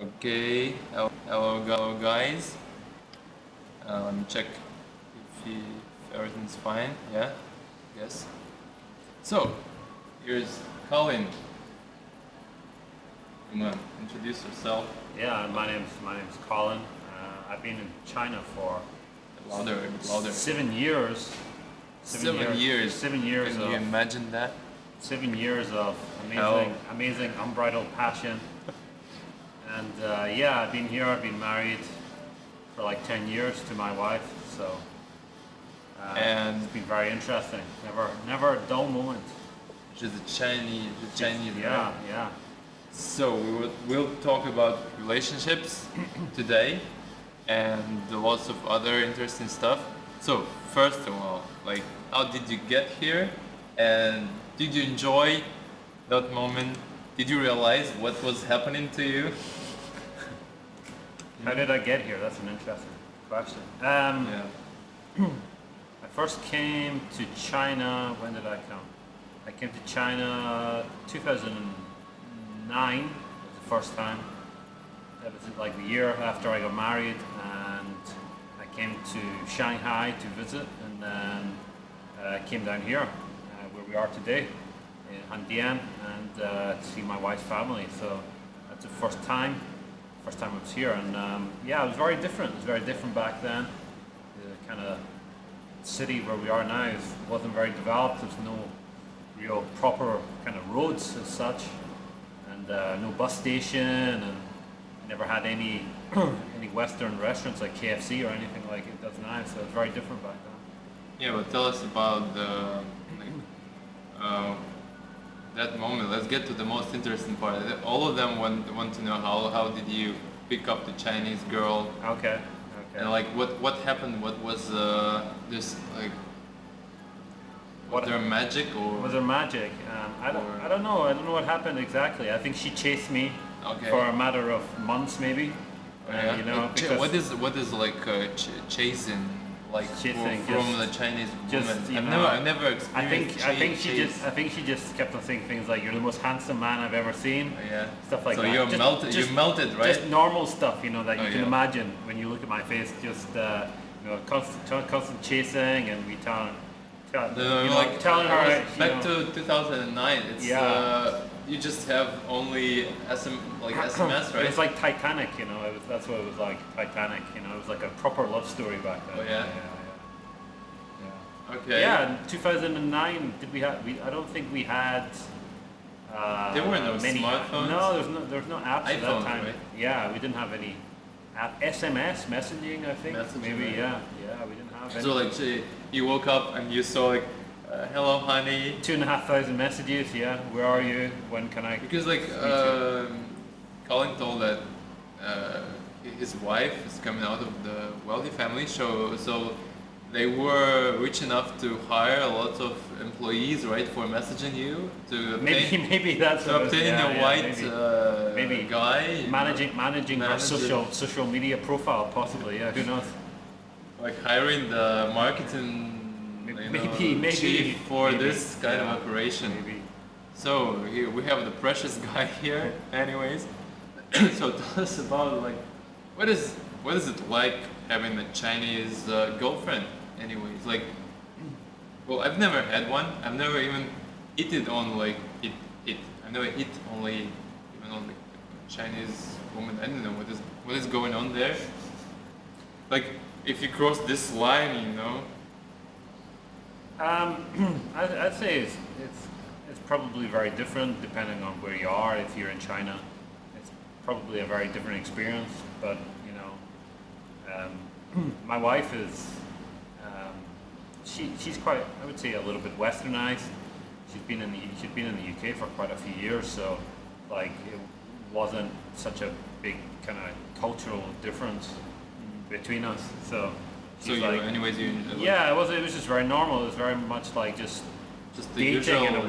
Okay, hello guys. Let me check if everything's fine. Yeah, yes. So, here's Colin. Come on, introduce yourself. Yeah, my name's Colin. I've been in China for Louder, louder. 7 years. 7 years. 7 years Can you of imagine that? 7 years of Hell. amazing unbridled passion. And yeah, I've been here. I've been married for like 10 years to my wife. So And it's been very interesting. Never a dull moment. she's a Chinese. Yeah, Right? yeah. So we'll talk about relationships today and lots of other interesting stuff. So first of all, like, how did you get here, and did you enjoy that moment? Did you realize what was happening to you? How did I get here? That's an interesting question. Yeah. I first came to China. When did I come? I came to China 2009 was the first time. That was like the year after I got married, and I came to Shanghai to visit, and then came down here where we are today in Handian, and to see my wife's family. So that's the first time I was here, and yeah, it was very different. It was very different back then. The kind of city where we are now wasn't very developed. There's no real proper kind of roads as such, and no bus station, and never had any any Western restaurants like KFC or anything like it does now. So it's very different back then. Yeah, but tell us about the that moment. Let's get to the most interesting part. All of them want to know how did you pick up the Chinese girl, Okay. and like what happened? What was this like? Was there magic or? Was there magic? I don't know. I don't know what happened exactly. I think she chased me Okay. for a matter of months, maybe. Yeah. You know, Like, because what is like chasing like Chasing, from just- the Chinese just, woman? you I've know, never experienced. I think she just kept on saying things like, "You're the most handsome man I've ever seen." Yeah. Stuff like so that. you're Just- melted. just- You melted, right? Just normal stuff, you know, that you Oh, can yeah. imagine when you look at my face. Just constant chasing, and we telling her, back to 2009. It's Yeah. you just have only SMS, right? It was like Titanic, you know. That's what it was like. Titanic, you know. It was like a proper love story back then. Oh, yeah? Yeah. Okay. Yeah, in 2009, did we have? I don't think we had. There were no many smartphones? No, there's no apps at iPhones, that time. right? Yeah, we didn't have any app. SMS messaging, I think. Messaging, Maybe, right? yeah, we didn't have any. So like you woke up and you saw like, hello honey, 2,500 messages. Yeah, where are you? When can I? because like Colin told that his wife is coming out of the wealthy family, so they were rich enough to hire a lot of employees, right, for messaging you to obtain, Maybe that's to what it was, obtaining yeah, a yeah, white maybe. guy, managing her Managing- social media profile, possibly. Yeah, who knows? like hiring the marketing Maybe chief for maybe, this kind yeah, of operation. Maybe. So here we have the precious guy here. Anyways, so tell us about like what is it like having a Chinese girlfriend? Anyways, like, well, I've never had one. I've never even eaten on like it. I've never eat only even on like Chinese woman. I don't know what is going on there. Like if you cross this line, you know. I'd say it's probably very different depending on where you are. If you're in China, it's probably a very different experience. But you know, my wife is she's quite, I would say, a little bit westernized. She's been in the UK for quite a few years, so like it wasn't such a big kind of cultural difference between us. So So she's you, like, anyways, you like, yeah, it was just very normal. It was very much like just the dating usual in a dating.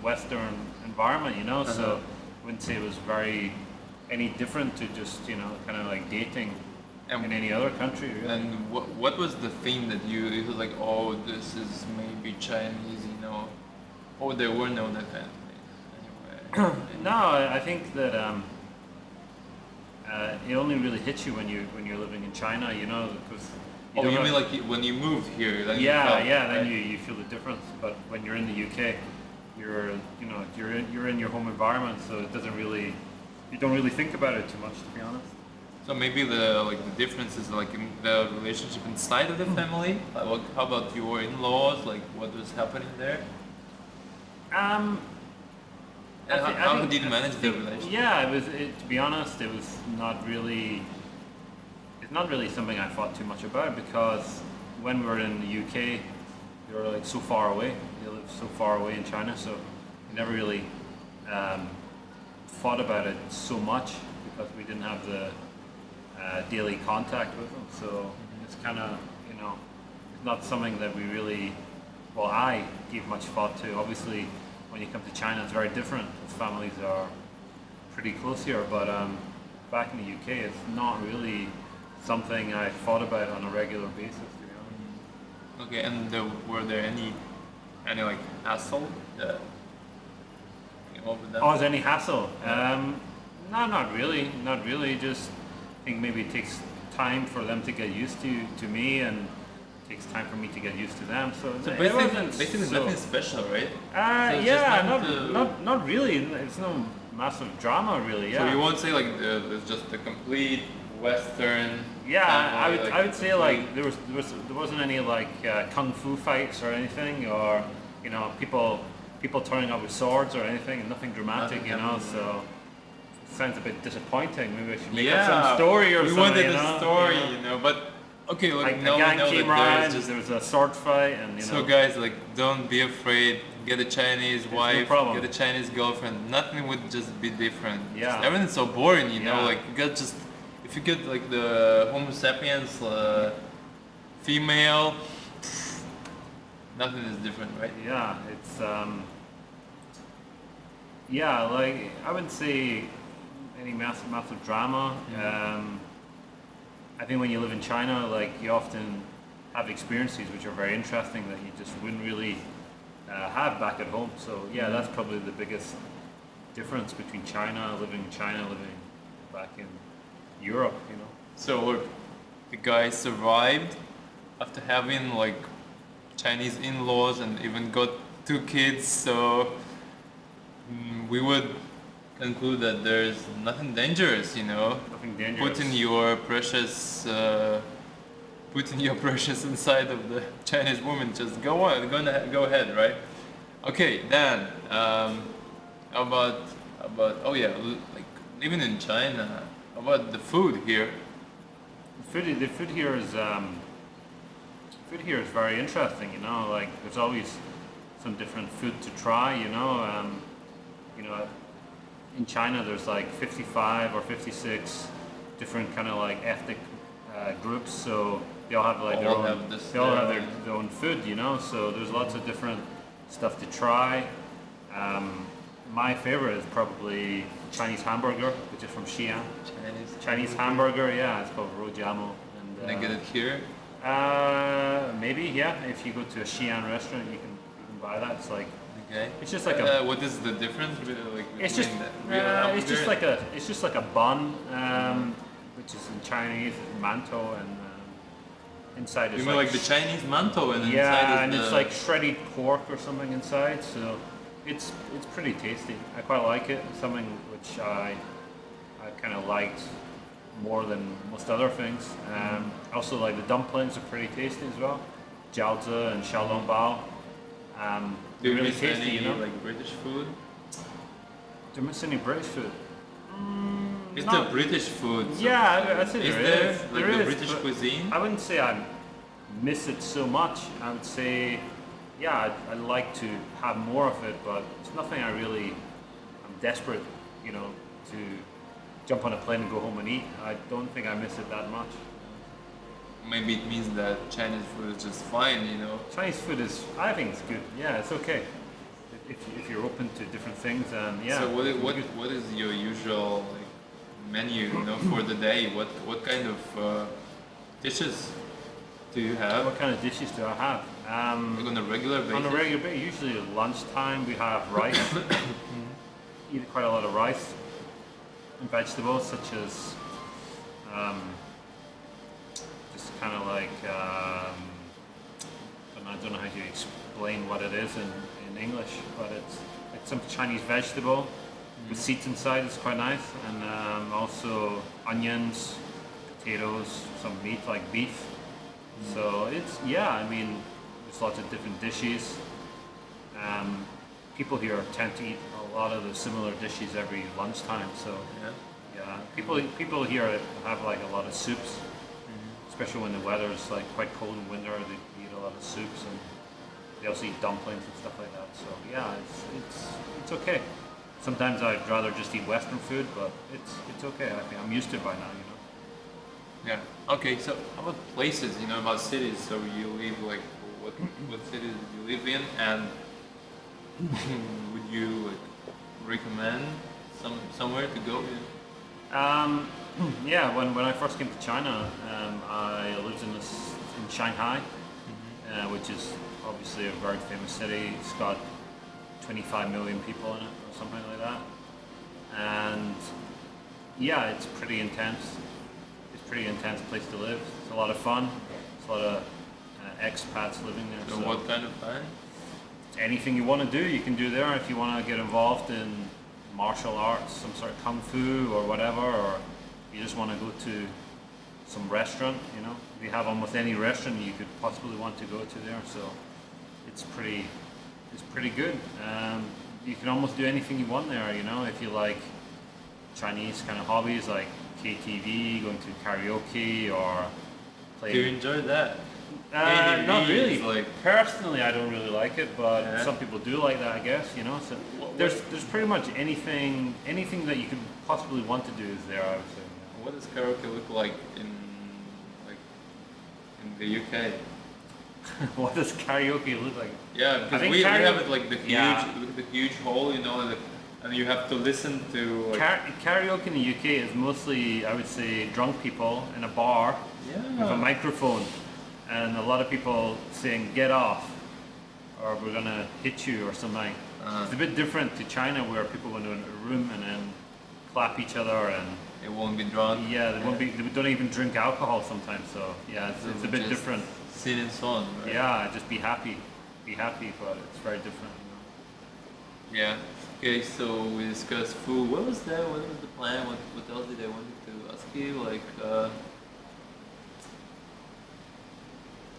Western environment, you know. Uh-huh. So I wouldn't say it was very any different to just, you know, kind of like dating And- in any other country. Really. And what was the thing that you was like, oh, this is maybe Chinese, you know? Oh, there were no that kind of thing. Anyway. No, I think that it only really hits you when you're living in China, you know, because Oh, don't you have- mean like when you moved here? Then you yeah, felt, yeah. Then right? you feel the difference. But when you're in the UK, you're in your home environment, so it doesn't really you don't really think about it too much, to be honest. So maybe the difference is like in the relationship inside of the family. Like, how about your in-laws? Like, what was happening there? Um, And I thi- I how think- did you manage the think- relationship? Yeah, to be honest, it was not really. It's not really something I thought too much about because when we were in the UK, we were like so far away. We lived so far away in China, so we never really thought about it so much because we didn't have the daily contact with them. So it's kind of it's not something that we really. Well, I gave much thought to. Obviously, when you come to China, it's very different. The families are pretty close here, but back in the UK, it's not really something I thought about on a regular basis, to be honest. Okay, and were there any like hassle involved with that? Oh, is there any hassle? No, not really. Not really. Just I think maybe it takes time for them to get used to me, and it takes time for me to get used to them. So, So it basically, wasn't basically so- nothing special, right? So it's just yeah, not really. It's no massive drama, really. Yeah. So you won't say like there's just a complete Western. Yeah, family, I would say like there wasn't any like kung fu fights or anything, or people turning up with swords or anything, and nothing dramatic, Nothing you know. happened, So it sounds a bit disappointing. Maybe I should make up Yeah, some story or we something. wanted you a know? story, You know? you know. But okay, like Like now a we gang know came that around, there's just. there was a sword fight, and So guys, like, don't be afraid. Get a Chinese no wife. problem. Get a Chinese girlfriend. Nothing would just be different. Yeah. Just everything's so boring, you know. Yeah. Like you got just if you get like the Homo sapiens female, nothing is different, right? Yeah, it's yeah, like I wouldn't say any massive drama. I think when you live in China, like you often have experiences which are very interesting that you just wouldn't really have back at home. So yeah, that's probably the biggest difference between living in China, living back in Europe. You know. So look, the guy survived after having like Chinese in-laws and even got 2 kids. So we would conclude that there's nothing dangerous, you know. Nothing dangerous. Putting your precious inside of the Chinese woman. Just go ahead, right? Okay, Dan. How about oh yeah, like living in China. How about the food here? The food here is very interesting. You know, like there's always some different food to try. In China there's like 55 or 56 different kind of like ethnic groups. So they all have like All have this, they all have their own food. You know, so there's lots of different stuff to try. My favorite is probably Chinese hamburger, which is from Xi'an. Chinese hamburger, yeah, it's called rojiamo. Can I get it here? Maybe, yeah. If you go to a Xi'an restaurant, you can buy that. It's like Okay. it's just like what is the difference like it's between just the real it's just like a bun, which is in Chinese mantou, and inside is You mean like the Chinese mantou and inside yeah, is and the it's like shredded pork or something inside. So it's pretty tasty. I quite like it. It's something which I kind of liked more than most other things. Also, like the dumplings are pretty tasty as well. Jiaozi and xiaolongbao. Do you really miss tasty, any you know. like British food? Do you miss any British food? It's Not- the British food. So Yeah, I'd say is there there is. like There the is, British but cuisine? I wouldn't say I miss it so much. I would say, yeah, I'd like to have more of it, but it's nothing I'm desperate, to jump on a plane and go home and eat. I don't think I miss it that much. Maybe it means that Chinese food is just fine, you know. Chinese food I think it's good. Yeah, it's okay. If you're open to different things, and yeah. So it's what good. what is your usual like menu, for the day? What kind of dishes do you have? What kind of dishes do I have? Like on a regular basis? On a regular basis, usually at lunchtime we have rice. Eat quite a lot of rice and vegetables such as just kind of like I don't know how to explain what it is in English, but it's like some Chinese vegetable with seeds inside. It's quite nice, and also onions, potatoes, some meat like beef. So it's, yeah, I mean, there's lots of different dishes. People here tend to eat a lot of the similar dishes every lunchtime. So yeah, people here have like a lot of soups, especially when the weather is like quite cold in winter. They eat a lot of soups, and they also eat dumplings and stuff like that. So yeah, it's okay. Sometimes I'd rather just eat Western food, but it's okay. I think I'm used to it by now, you know. Yeah. Okay. So how about places? You know, about cities. So you live like what cities do you live in, and would you like recommend somewhere to go? Yeah. When I first came to China, I lived in Shanghai, which is obviously a very famous city. It's got 25 million people in it, or something like that. And yeah, it's pretty intense. Pretty intense place to live. It's a lot of fun. It's a lot of expats living there. So what kind of fun? Anything you want to do, you can do there. If you want to get involved in martial arts, some sort of kung fu or whatever, or you just want to go to some restaurant, you know, we have almost any restaurant you could possibly want to go to there. So it's pretty good. You can almost do anything you want there, you know, if you like Chinese kind of hobbies like KTV, going to karaoke, or play. Do you enjoy that? Not really. Like, personally, I don't really like it, but yeah. some people do like that, I guess. You know, so there's pretty much anything that you could possibly want to do is there, I would say. What does karaoke look like in the UK? What does karaoke look like? Yeah, because we have it like the huge hall, you know, and you have to listen to like karaoke in the UK is mostly, I would say, drunk people in a bar with a microphone, and a lot of people saying "get off" or "we're gonna hit you" or something. It's a bit different to China, where people go into a room and then clap each other, and it won't be drunk. Yeah, they won't be. They don't even drink alcohol sometimes. So yeah, it's a bit different. Sing and song. Right? Yeah, just be happy, but it's very different. You know? Yeah. Okay, so we discussed food. What was that? What was the plan? What else did I want to ask you? Like,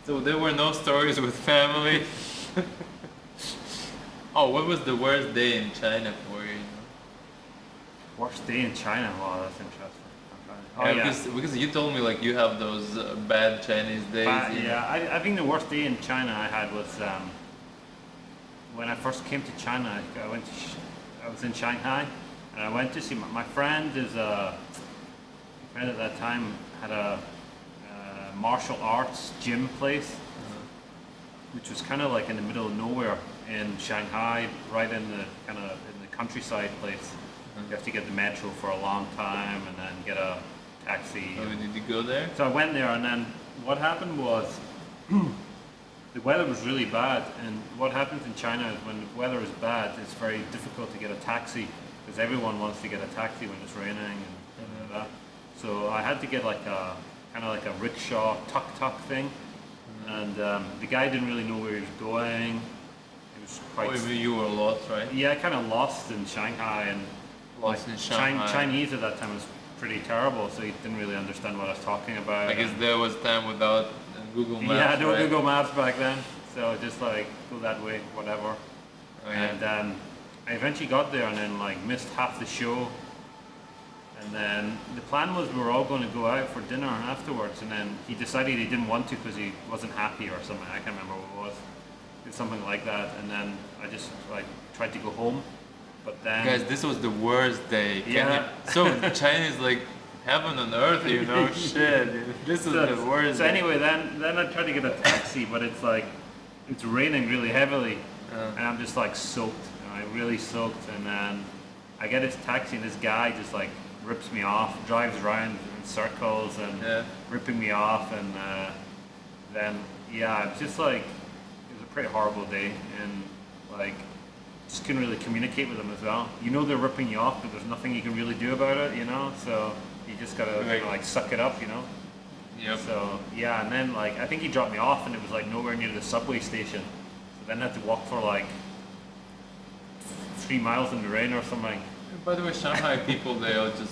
so there were no stories with family. Oh, what was the worst day in China for you? Worst day in China? Wow, that's interesting. Because you told me like you have those bad Chinese days. I think the worst day in China I had was when I first came to China. I was in Shanghai, and I went to see my friend. A friend at that time had a martial arts gym place, which was kind of like in the middle of nowhere in Shanghai, right in the countryside place. You have to get the metro for a long time, and then get a taxi. Oh, did you go there? So I went there, and then what happened was the weather was really bad. And what happens in China is when the weather is bad, it's very difficult to get a taxi, because everyone wants to get a taxi when it's raining and that. So I had to get like a kind of like a rickshaw tuk-tuk thing, and the guy didn't really know where he was going. It was quite. Oh, you were lost, right? Yeah, I kind of lost in Shanghai, and lost in Shanghai. Chinese at that time was pretty terrible, so he didn't really understand what I was talking about. I guess there was time without Google Maps. Yeah, there were right? Google Maps back then, so just like go that way, whatever. Oh, yeah. And I eventually got there, and then like missed half the show. And then the plan was we were all going to go out for dinner afterwards, and then he decided he didn't want to because he wasn't happy or something. I can't remember what it was. It was something like that, and then I just like tried to go home. But then, guys, this was the worst day. Yeah. So China is like heaven on earth, you know. Shit, dude. This is the worst. So day. anyway, then I tried to get a taxi, but it's like it's raining really heavily, and I'm just like soaked. You know, really soaked. And then I get this taxi, and this guy just like rips me off, drives around in circles and ripping me off, and then yeah, it's just like it was a pretty horrible day, and like just couldn't really communicate with them as well. You know they're ripping you off, but there's nothing you can really do about it, you know. So You just gotta Right. kind of like suck it up, you know. Yep. So yeah, and then like I think he dropped me off, and it was like nowhere near the subway station. So then I had to walk for like 3 miles in the rain or something. By the way, Shanghai people, they are just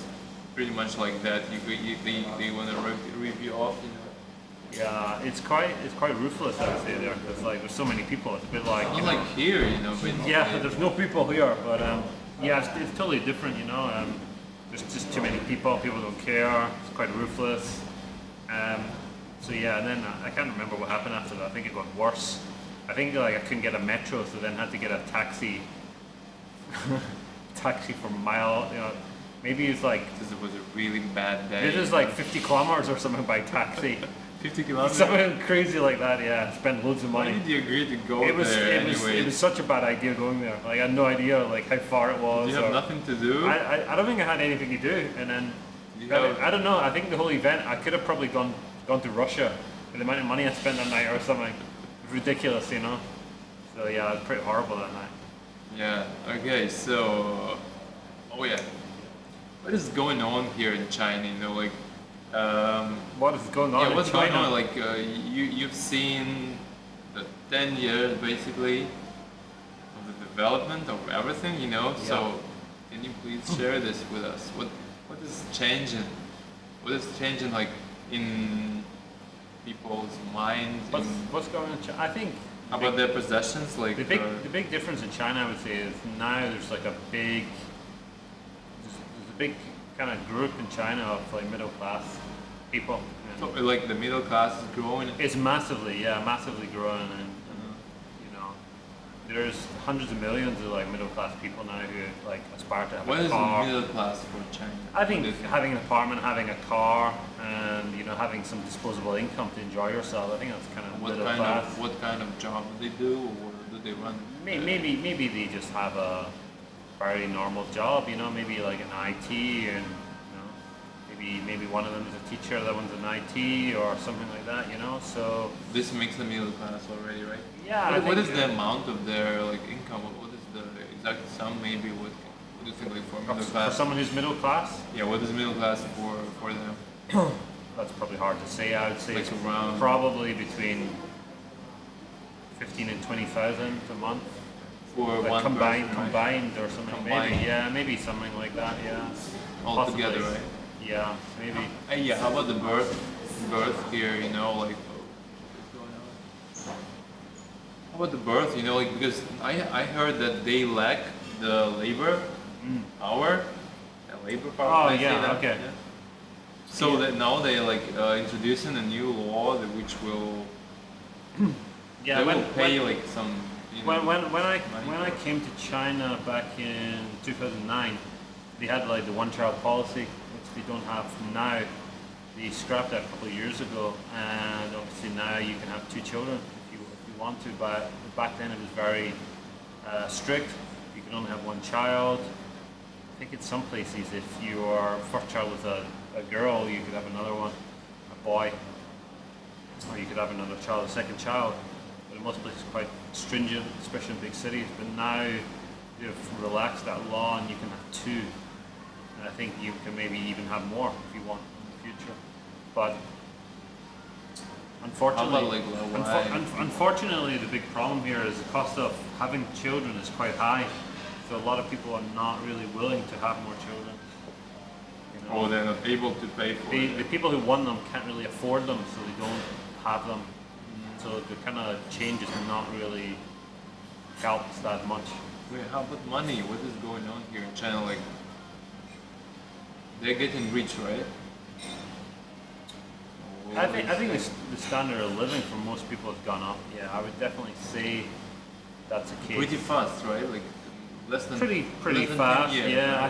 pretty much like that. They want to rip you off, you know. Yeah, it's quite ruthless, I would say there. Because like there's so many people, it's a bit like Unlike here, you know. But yeah, there's no people here, but yeah, it's totally different, you know. There's just too many people. People don't care. It's quite ruthless. So yeah, and then I can't remember what happened after that. I think it got worse. I think like I couldn't get a metro, so then had to get a taxi. Taxi for a mile. You know, maybe it's like this was a really bad day. this is like 50 kilometers or something by taxi. 50 kilometers. Something crazy like that. Yeah, spent loads of Why money. did you agree to go It was there it was anyway? such a bad idea going there. Like I had no idea like how far it was. You have or- nothing to do. I don't think I had anything to do, and then You but have- I don't know. I think the whole event I could have probably gone to Russia for the amount of money I spent that night or something. Ridiculous, you know. So yeah, it was pretty horrible that night. Yeah. Okay. So, oh yeah, what is going on here in China? You know, like, What is going on yeah, in what's China? going on? Like, you've seen the 10 years basically of the development of everything. You know. Yeah. So, can you please share this with us? What is changing? What is changing like in people's minds? What's going on in China? I think How about their possessions? Like the big difference in China, I would say, is now there's like a big there's a big kind of group in China of like middle class people. And so, like the middle class is growing. it's massively growing, and you know, there's hundreds of millions of like middle class people now who like aspire to have What a is car. the middle class for China? I think What is it? having an apartment, having a car, and you know, having some disposable income to enjoy yourself. I think that's kind of middle class. What kind of job do they do, or do they run? Maybe they just have a very normal job. You know, maybe like an IT, and you know, maybe one of them is a teacher, the other one's an IT or something like that. You know, so This makes the middle class already, right? yeah. What is the amount of their like income? What is the exact sum? Maybe what do you think like for middle for class? someone who's middle class? Yeah, what is middle class for them? That's probably hard to say. I would say Like it's around- probably between 15 and 20,000 a month. For Like one combined, person, right? combined or something. Combined. Maybe, yeah, maybe something like that. Yeah. All together, Possibly. right? Yeah, maybe. Yeah, how about the birth here? You know, like what's going on? How about the birth? You know, like because I heard that they lack the labor power, the labor power. Oh, can I say yeah, that? okay. So that now they like introducing a new law that which will Yeah, they when, will pay when, like some. You know, when I came to China back in 2009, they had like the one-child policy, which they don't have now. They scrapped that a couple of years ago, and obviously now you can have 2 children if you want to. But back then it was very strict. You can only have 1 child. I think in some places, if your first child was a girl, you could have another one, a boy, or you could have another child, a second child. But in most places, quite stringent, especially in big cities. But now they've relaxed that law, and you can have 2. And I think you can maybe even have more if you want in the future. But unfortunately, How about, like, why? unfortunately, the big problem here is the cost of having children is quite high. So a lot of people are not really willing to have more children. You know? Oh, they're not able to pay for The it. people who want them can't really afford them, so they don't have them. So the kind of change is not really helps that much. Wait, how about money? What is going on here in China? Like they're getting rich, right? I think the standard of living for most people has gone up. Yeah, I would definitely say that's a case. Pretty fast, right? Like less than Pretty less than 10 fast. years, Yeah, right?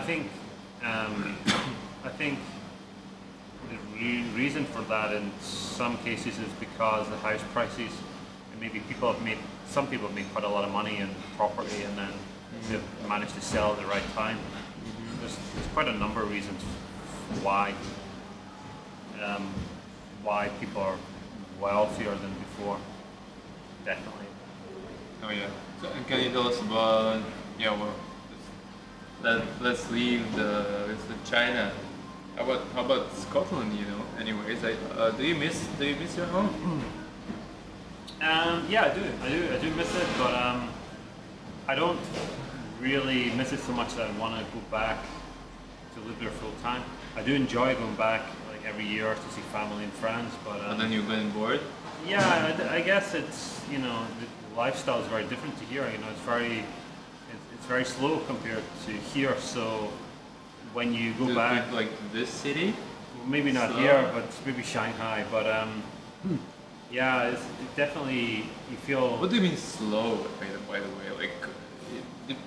I think the reason for that in some cases is because the house prices, and maybe some people have made quite a lot of money in property, and then they've managed to sell at the right time. There's quite a number of reasons why people are wealthier than before. Definitely. Oh yeah. So, and can you tell us about let's leave the China How about Scotland? You know. Anyways, do you miss your home? Yeah, I do miss it, but I don't really miss it so much that I want to go back to live there full time. I do enjoy going back like every year to see family and friends, but And then you've been bored. yeah, I guess it's the lifestyle is very different to here. You know, it's very slow compared to here. So when you go back, Like this city. maybe not slow? here, but maybe Shanghai. But yeah, it definitely you feel. What do you mean slow? By the way, like,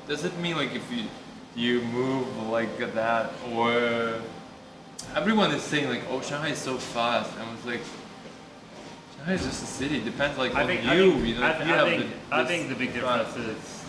does it mean like if you move like that, or everyone is saying like, oh, Shanghai is so fast. I was like, Shanghai is just a city. Depends like on you. You know, if you have I this think the big difference is